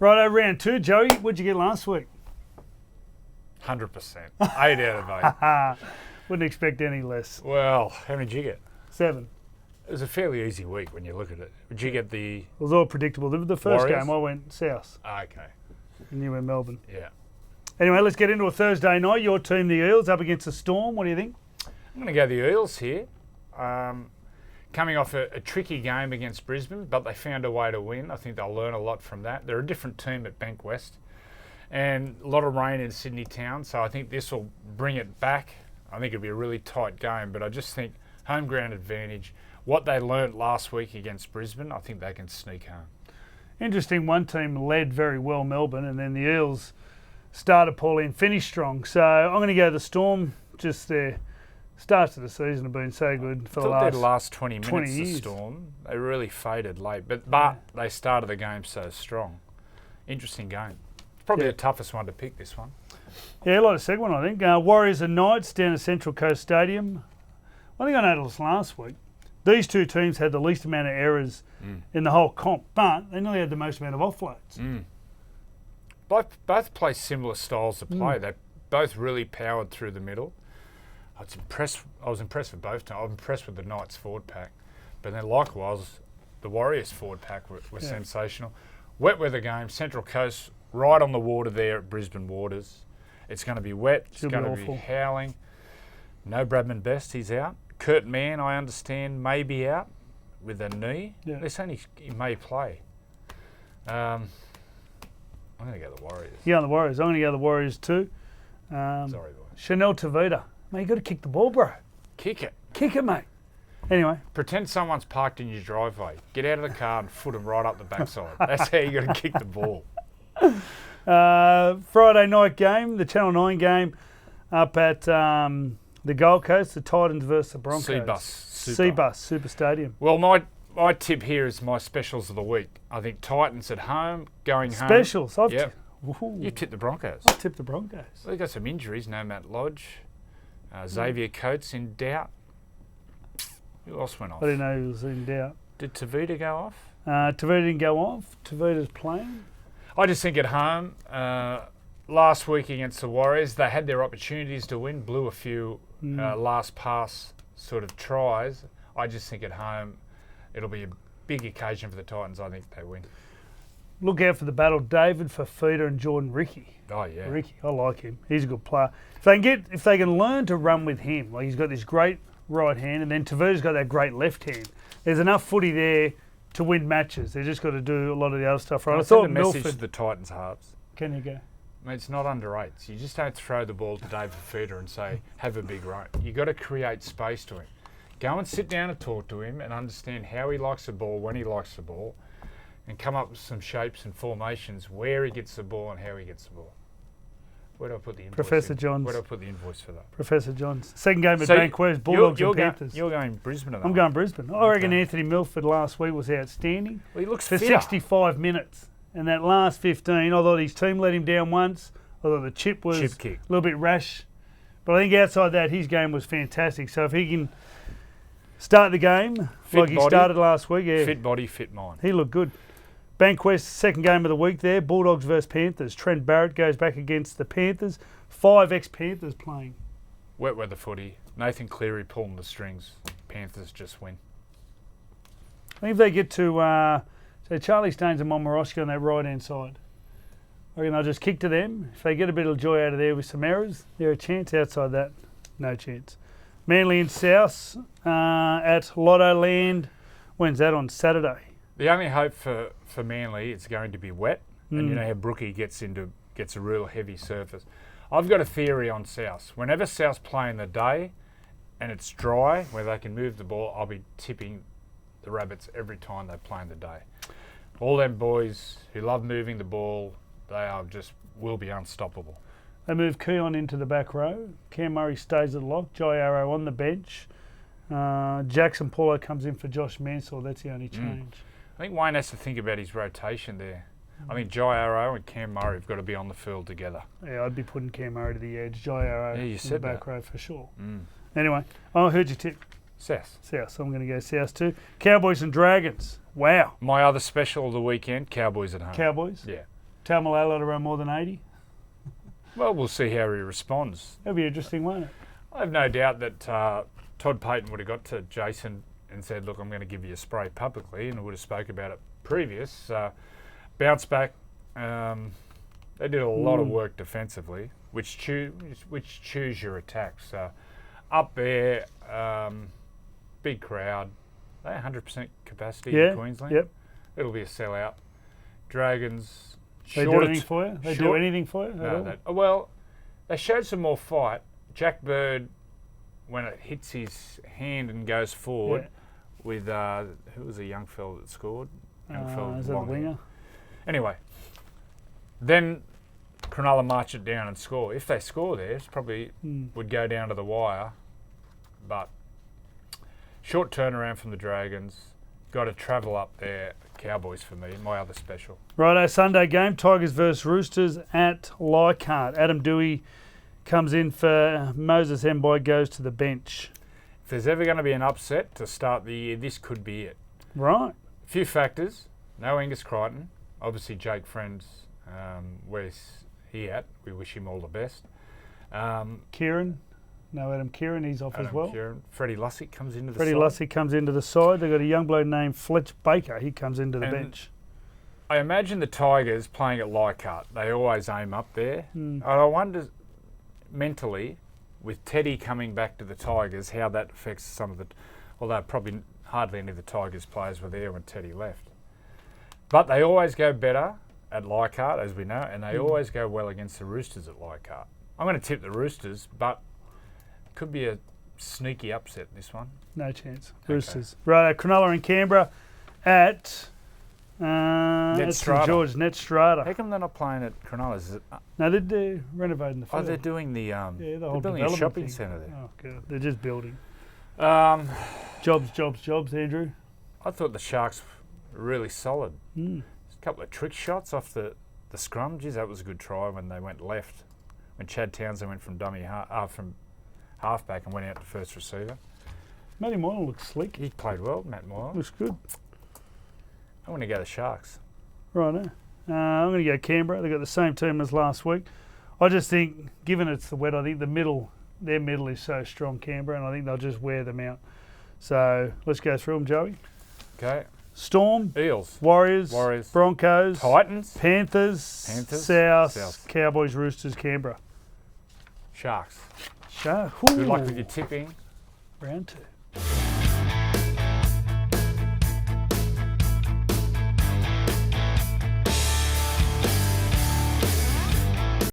Righto, round 2. Joey, what'd you get last week? 100%. 8 out of 8. Wouldn't expect any less. Well, how many did you get? 7. It was a fairly easy week when you look at it. Did you get the... It was all predictable. The first Warriors? game, I went south. Okay. And you went Melbourne. Yeah. Anyway, let's get into a Thursday night. Your team, the Eels, up against the Storm. What do you think? I'm going to go the Eels here. Coming off a tricky game against Brisbane, but they found a way to win. I think they'll learn a lot from that. They're a different team at Bankwest. And a lot of rain in Sydney town, so I think this will bring it back. I think it'll be a really tight game, but I just think home ground advantage. What they learnt last week against Brisbane, I think they can sneak home. Interesting, one team led very well, Melbourne, and then the Eels started poorly and finished strong. So I'm going to go the Storm. Just their starts of the season have been so good for the last 20 minutes, years. the Storm, they really faded late, but they started the game so strong. Interesting game. It's probably the toughest one to pick, this one. Yeah, a lot of segment, I think. Warriors and Knights down at Central Coast Stadium. I think I noticed last week, these two teams had the least amount of errors in the whole comp, but they nearly had the most amount of offloads. Both play similar styles of play. They both really powered through the middle. I was impressed with both teams. I was impressed with the Knights forward pack, but then likewise, the Warriors forward pack were sensational. Wet weather game, Central Coast, right on the water there at Brisbane Waters. It's going to be wet. It's going to be howling. No Bradman Best, he's out. Kurt Mann, I understand, may be out with a knee. Yeah. They're saying he may play. I'm going to go the Warriors. Yeah, the Warriors. I'm going to go the Warriors too. Sorry, boy. Chanel Tavita. Mate, you got to kick the ball, bro. Kick it. Kick it, mate. Anyway. Pretend someone's parked in your driveway. Get out of the car and foot them right up the backside. That's how you got to kick the ball. Friday night game, the Channel 9 game up at the Gold Coast, the Titans versus the Broncos. Seabus Super Stadium. Well, my tip here is my specials of the week. I think Titans at home, going home. Specials? You tipped the Broncos. I tipped the Broncos. Well, they've got some injuries. No Matt Lodge. Xavier Coates in doubt. Who else went off? I didn't know he was in doubt. Did Tavita go off? Tavita didn't go off. Tavita's playing. I just think at home, last week against the Warriors, they had their opportunities to win, blew a few last pass sort of tries. I just think at home, it'll be a big occasion for the Titans. I think they win. Look out for the battle, David Fafita and Jordan Ricky. Oh yeah, Ricky, I like him. He's a good player. If they can learn to run with him, like he's got this great right hand, and then Tavita's got that great left hand. There's enough footy there to win matches. They just got to do a lot of the other stuff right. I thought the message to the Titans halves. Can you go? Mate, it's not under eights. You just don't throw the ball to David Fafita and say, have a big run. You got to create space to him. Go and sit down and talk to him and understand how he likes the ball, when he likes the ball, and come up with some shapes and formations where he gets the ball and how he gets the ball. Where do I put the invoice? Professor Johns. Where do I put the invoice for that? Professor Johns. Second game at Bankwest, Bulldogs and Panthers. You're going Brisbane. I'm going Brisbane. I reckon Anthony Milford last week was outstanding. Well, he looks for fitter. 65 minutes. And that last 15, I thought his team let him down once. I thought the chip was chip kick. A little bit rash. But I think outside that, his game was fantastic. So if he can start the game he started last week, fit body, fit mind. He looked good. Bankwest, second game of the week there, Bulldogs versus Panthers. Trent Barrett goes back against the Panthers. 5 ex-Panthers playing. Wet weather footy. Nathan Cleary pulling the strings. Panthers just win. I think if they get to, say, Charlie Staines and Momorowski on that right-hand side, I reckon they'll just kick to them. If they get a bit of joy out of there with some errors, they're a chance. Outside that, no chance. Manly and South at Lotto Land. When's that? On Saturday. The only hope for Manly is going to be wet, and you know how Brookie gets a real heavy surface. I've got a theory on South. Whenever South play in the day and it's dry, where they can move the ball, I'll be tipping the Rabbits every time they play in the day. All them boys who love moving the ball, will be unstoppable. They move Keon into the back row. Cam Murray stays at the lock. Jai Arrow on the bench. Jackson Paulo comes in for Josh Mansell. That's the only change. I think Wayne has to think about his rotation there. I think Jai Arrow and Cam Murray have got to be on the field together. Yeah, I'd be putting Cam Murray to the edge. Jai Arrow in the back row for sure. Anyway, I heard your tip. South. So I'm going to go South too. Cowboys and Dragons. Wow. My other special of the weekend, Cowboys at home. Cowboys? Yeah. Taumalolo to run more than 80. Well, we'll see how he responds. That'll be interesting, won't it? I have no doubt that Todd Payton would have got to Jason and said, look, I'm going to give you a spray publicly, and would have spoke about it previous. Bounce back. They did a lot of work defensively, which choose your attacks. Up there, big crowd. They 100% capacity in Queensland. Yep. It'll be a sellout. Dragons. They do anything for you? They do anything for you? No, well, they showed some more fight. Jack Bird, when it hits his hand and goes forward, with who was the young fella that scored? Is that a winger? Anyway, then Cronulla march it down and score. If they score there, it probably would go down to the wire. But short turnaround from the Dragons. Got to travel up there. Cowboys for me, my other special. Righto, Sunday game, Tigers versus Roosters at Leichhardt. Adam Dewey comes in for Moses Mbai, goes to the bench. If there's ever going to be an upset to start the year, this could be it. Right. A few factors. No Angus Crichton. Obviously, Jake Friends, where's he at? We wish him all the best. Kieran. No Adam Kieran, he's off as well. Kieran. Freddie Lussick comes into the Freddie side. Lussick comes into the side. They've got a young bloke named Fletch Baker. He comes into the bench. I imagine the Tigers playing at Leichhardt. They always aim up there. And I wonder, mentally, with Teddy coming back to the Tigers, how that affects some of the... Although probably hardly any of the Tigers players were there when Teddy left. But they always go better at Leichhardt, as we know, and they always go well against the Roosters at Leichhardt. I'm going to tip the Roosters, but could be a sneaky upset, this one. No chance. Roosters. Right, Cronulla and Canberra at St George, Net Strata. How come they're not playing at Cronulla? Is it, No, they're renovating the field. they're doing the... the whole they're building a development shopping thing. centre there. Oh, God. They're just building. I Jobs, Andrew. thought the Sharks were really solid. Mm. A couple of trick shots off the scrum. Geez, that was a good try when they went left. When Chad Townsend went from from halfback and went out to first receiver. Matty Moyle looks slick. He played well, Matt Moyle. Looks good. I want to go to Sharks. Righto. I'm going to go Canberra. They've got the same team as last week. I just think, given it's the wet, I think their middle is so strong, Canberra, and I think they'll just wear them out. So let's go through them, Joey. Okay. Storm, Eels, Warriors, Broncos, Titans, Panthers, South, Cowboys, Roosters, Canberra. Sharks. Sharks. Good luck with your tipping. Round 2.